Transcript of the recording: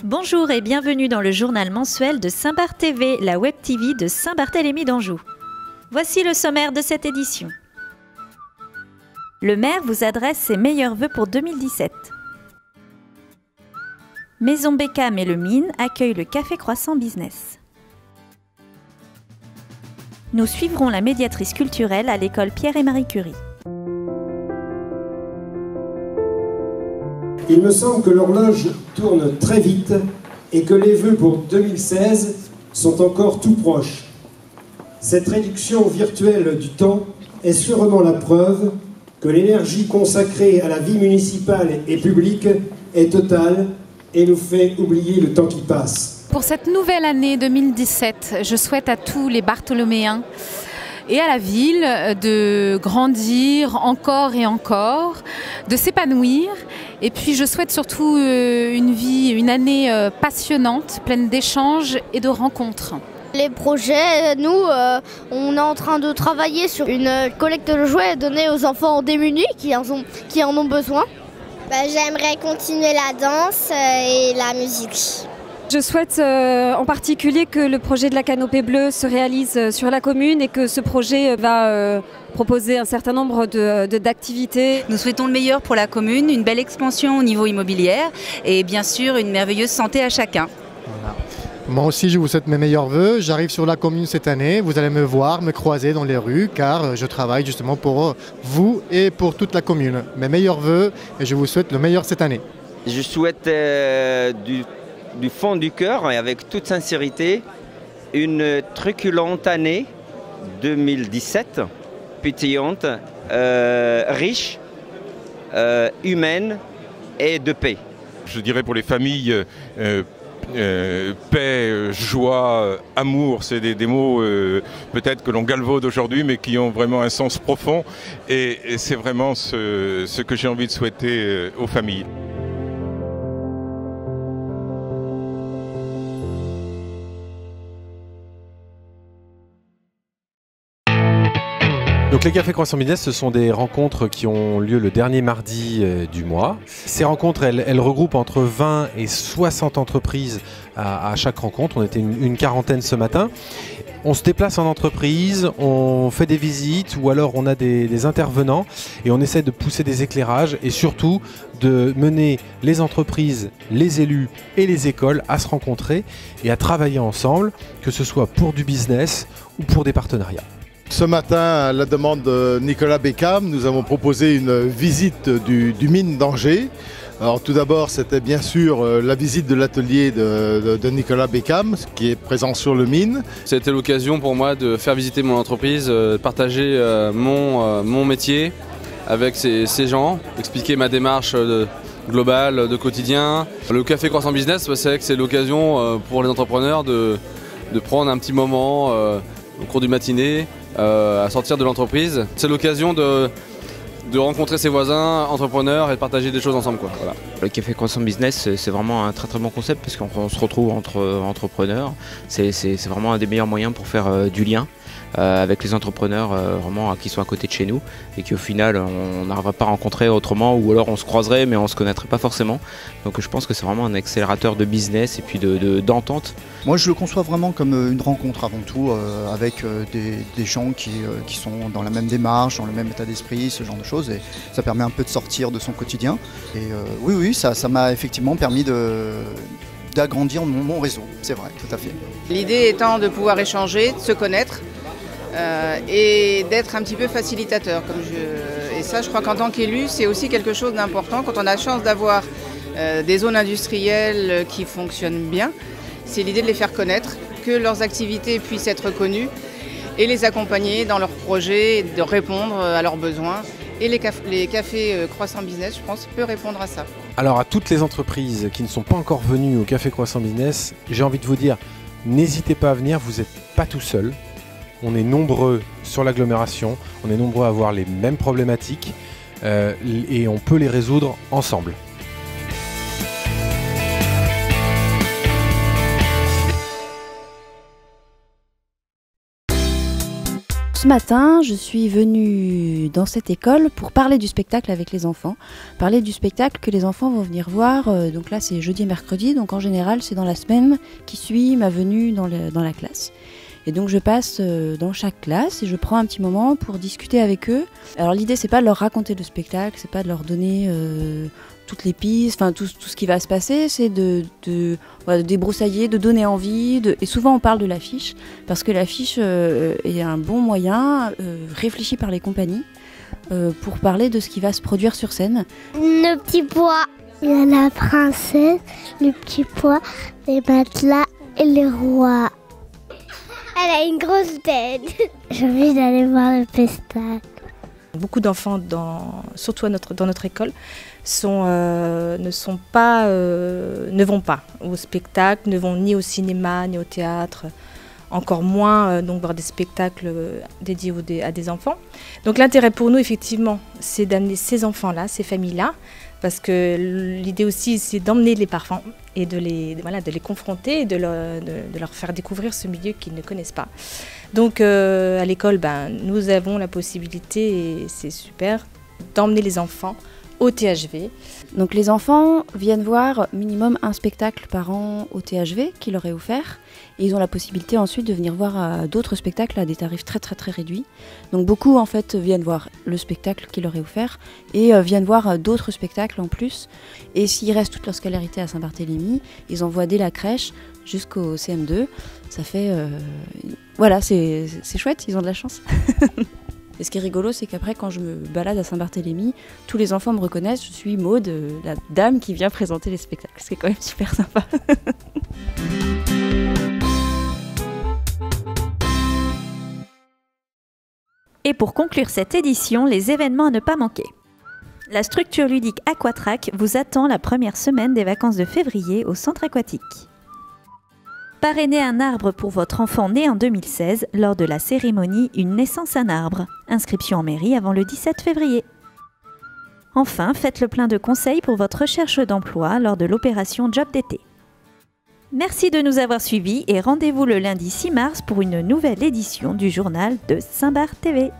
Bonjour et bienvenue dans le journal mensuel de Saint-Barth TV, la web TV de Saint-Barthélemy d'Anjou. Voici le sommaire de cette édition. Le maire vous adresse ses meilleurs vœux pour 2017. Maison Beckham et le Mine accueillent le Café Croissant Business. Nous suivrons la médiatrice culturelle à l'école Pierre et Marie Curie. Il me semble que l'horloge tourne très vite et que les vœux pour 2016 sont encore tout proches. Cette réduction virtuelle du temps est sûrement la preuve que l'énergie consacrée à la vie municipale et publique est totale et nous fait oublier le temps qui passe. Pour cette nouvelle année 2017, je souhaite à tous les Bartholoméens et à la ville de grandir encore et encore, de s'épanouir. Et puis je souhaite surtout une année passionnante, pleine d'échanges et de rencontres. Les projets, nous, on est en train de travailler sur une collecte de jouets donnée aux enfants démunis qui en ont besoin. J'aimerais continuer la danse et la musique. Je souhaite en particulier que le projet de la canopée bleue se réalise sur la commune et que ce projet va proposer un certain nombre d'activités. Nous souhaitons le meilleur pour la commune, une belle expansion au niveau immobilier et bien sûr une merveilleuse santé à chacun. Voilà. Moi aussi je vous souhaite mes meilleurs vœux. J'arrive sur la commune cette année, vous allez me voir, me croiser dans les rues car je travaille justement pour vous et pour toute la commune. Mes meilleurs vœux et je vous souhaite le meilleur cette année. Je souhaite du fond du cœur et avec toute sincérité une truculente année 2017, pétillante, riche, humaine et de paix. Je dirais pour les familles, paix, joie, amour, c'est des mots peut-être que l'on galvaude aujourd'hui mais qui ont vraiment un sens profond et c'est vraiment ce que j'ai envie de souhaiter aux familles. Donc les Cafés Croissant Business, ce sont des rencontres qui ont lieu le dernier mardi du mois. Ces rencontres, elles regroupent entre 20 et 60 entreprises à chaque rencontre. On était une quarantaine ce matin. On se déplace en entreprise, on fait des visites ou alors on a des intervenants et on essaie de pousser des éclairages et surtout de mener les entreprises, les élus et les écoles à se rencontrer et à travailler ensemble, que ce soit pour du business ou pour des partenariats. Ce matin, à la demande de Nicolas Beckham, nous avons proposé une visite du Mine d'Angers. Alors tout d'abord, c'était bien sûr la visite de l'atelier de Nicolas Beckham, qui est présent sur le Mine. C'était l'occasion pour moi de faire visiter mon entreprise, de partager mon métier avec ces gens, expliquer ma démarche globale, de quotidien. Le Café Croissant Business, c'est vrai que c'est l'occasion pour les entrepreneurs de prendre un petit moment au cours du matinée, à sortir de l'entreprise. C'est l'occasion de rencontrer ses voisins, entrepreneurs et de partager des choses ensemble, quoi. Voilà. Le Café Croissant Business, c'est vraiment un très très bon concept parce qu'on se retrouve entre entrepreneurs. C'est vraiment un des meilleurs moyens pour faire du lien avec les entrepreneurs vraiment qui sont à côté de chez nous et qu'au final on n'arriverait pas à rencontrer autrement ou alors on se croiserait mais on ne se connaîtrait pas forcément. Donc je pense que c'est vraiment un accélérateur de business et puis d'entente. Moi je le conçois vraiment comme une rencontre avant tout avec des gens qui sont dans la même démarche, dans le même état d'esprit, ce genre de choses et ça permet un peu de sortir de son quotidien et oui ça m'a effectivement permis d'agrandir mon réseau, c'est vrai, tout à fait. L'idée étant de pouvoir échanger, de se connaître et d'être un petit peu facilitateur. Et ça, je crois qu'en tant qu'élu, c'est aussi quelque chose d'important. Quand on a la chance d'avoir des zones industrielles qui fonctionnent bien, c'est l'idée de les faire connaître, que leurs activités puissent être connues et les accompagner dans leurs projets, de répondre à leurs besoins. Et les cafés Croissant Business, je pense, peut répondre à ça. Alors à toutes les entreprises qui ne sont pas encore venues au Café Croissant Business, j'ai envie de vous dire, n'hésitez pas à venir, vous n'êtes pas tout seul. On est nombreux sur l'agglomération, on est nombreux à avoir les mêmes problématiques et on peut les résoudre ensemble. Ce matin, je suis venue dans cette école pour parler du spectacle avec les enfants. Parler du spectacle que les enfants vont venir voir. Donc là, c'est jeudi et mercredi. Donc en général, c'est dans la semaine qui suit ma venue dans la classe. Et donc je passe dans chaque classe et je prends un petit moment pour discuter avec eux. Alors l'idée, c'est pas de leur raconter le spectacle, c'est pas de leur donner toutes les pistes, enfin tout ce qui va se passer, c'est de débroussailler, de donner envie. Et souvent on parle de l'affiche, parce que l'affiche est un bon moyen réfléchi par les compagnies pour parler de ce qui va se produire sur scène. Le petit pois, il y a la princesse, le petit pois, les matelas et le roi. Elle a une grosse tête. J'ai envie d'aller voir le spectacle. Beaucoup d'enfants, surtout dans notre école, ne vont pas au spectacle, ne vont ni au cinéma, ni au théâtre, encore moins donc voir des spectacles dédiés à des enfants. Donc l'intérêt pour nous, effectivement, c'est d'amener ces enfants-là, ces familles-là, parce que l'idée aussi, c'est d'emmener les parents et de les confronter et de leur faire découvrir ce milieu qu'ils ne connaissent pas. Donc à l'école, nous avons la possibilité, et c'est super, d'emmener les enfants au THV. Donc les enfants viennent voir minimum un spectacle par an au THV qui leur est offert. Et ils ont la possibilité ensuite de venir voir d'autres spectacles à des tarifs très très très réduits. Donc beaucoup en fait viennent voir le spectacle qui leur est offert et viennent voir d'autres spectacles en plus. Et s'ils restent toute leur scolarité à Saint-Barthélemy, ils envoient dès la crèche jusqu'au CM2. Ça fait... voilà, c'est chouette, ils ont de la chance. Et ce qui est rigolo, c'est qu'après, quand je me balade à Saint-Barthélemy, tous les enfants me reconnaissent. Je suis Maude, la dame qui vient présenter les spectacles. Ce qui est quand même super sympa. Et pour conclure cette édition, les événements à ne pas manquer. La structure ludique Aquatrack vous attend la première semaine des vacances de février au centre aquatique. Parrainez un arbre pour votre enfant né en 2016 lors de la cérémonie Une naissance un arbre. Inscription en mairie avant le 17 février. Enfin, faites le plein de conseils pour votre recherche d'emploi lors de l'opération Job d'été. Merci de nous avoir suivis et rendez-vous le lundi 6 mars pour une nouvelle édition du journal de Saint-Barth TV.